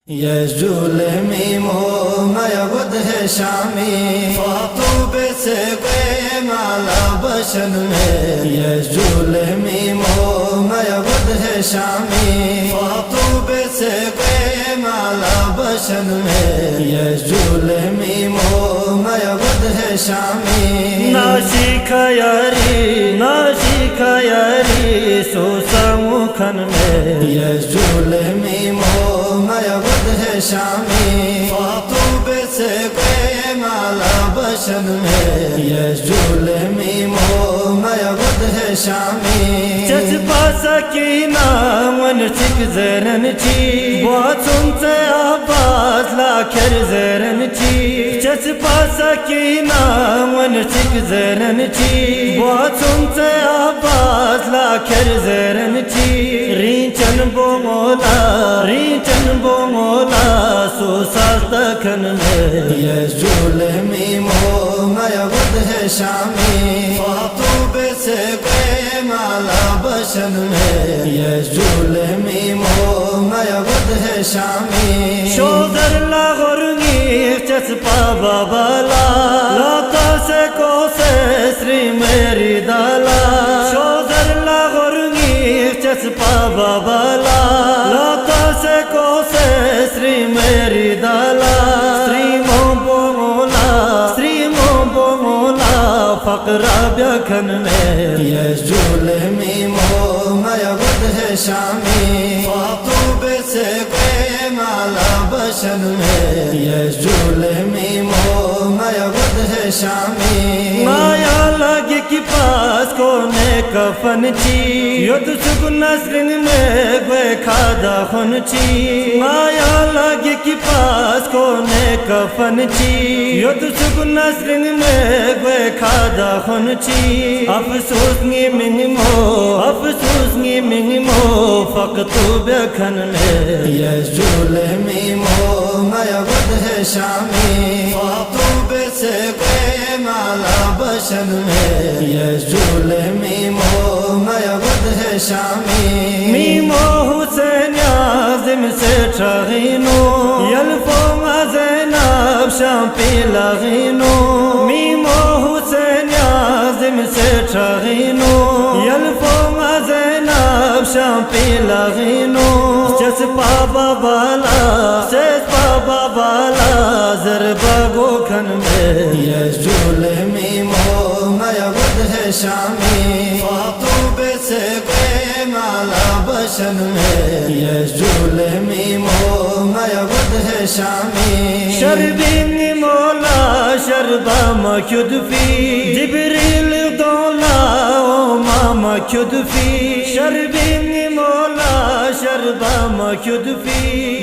یجول memo میود ہے شامی فاطوب سے گئے مالا بشن میں یجول میمو میود ہے شامی فاطوب سے گئے مالا بشن میں یجول میمو میود ہے شامی ناشی خیاری سو سمکھن میں یجول میمو میود ہے شامی فاطوب سے گئے مالا بشن میں یجول میمو میود ہے شامی چسپا سکینہ ونچک زیرن چی بواتن سے آباز لاکھر زیرن چی چسپا سکینہ ونچک زیرن چی بواتن سے آباز لاکھر زیرن چی رینچن بو مولا سو سال تکن میں یجول میمو میود ہے شامی فاطوب سے گئے مالا بشن میں یجول میمو میود ہے شامی شوزر لاغرگی چسپا بابالا لاتا سے کو سے سری میری دالا شوزر لاغرگی چسپا بابالا لاتا سے کو سے سری میری دالا سری مو مولا فقرہ بیکھن میں یجول میمو میود ہے شامی فاطوب سے گئے مالا بشن میں یجول میمو میود ہے شامی مایا لگی کی پاس کونے کفن چی ید سگ نسرن میں گوے کھادا خون چی مایا لگی کی پاس کونے کفن چی ید سگ نسرن میں گوے کھادا خون چی افسوس نی منگمو فقطو بیکھن میں یجول میمو میود ہے شامی فاطوب سے گئے مالا بشن میں یجول میمو میود ہے شامی میمو حسین عظم سے ٹھغینو یلفو زینب شام پی لغینو میمو حسین عظم سے ٹھغینو یلفو زینب شام پی لغینو چسپا بابالا ضربہ گوکھن میں یجول میمو میود ہے شامی فاطوب سے گئے مالا بشن میں یجول میمو میود ہے شامی شربین مولا شربہ مکید فی جبریل دولا او ماما کید فی شربین مولا شربہ مکید فی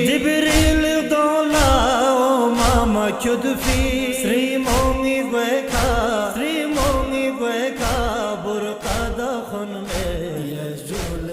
جبریل دولا او ماما کید فی سری مونگی گوے کا برقع دخن میں یجول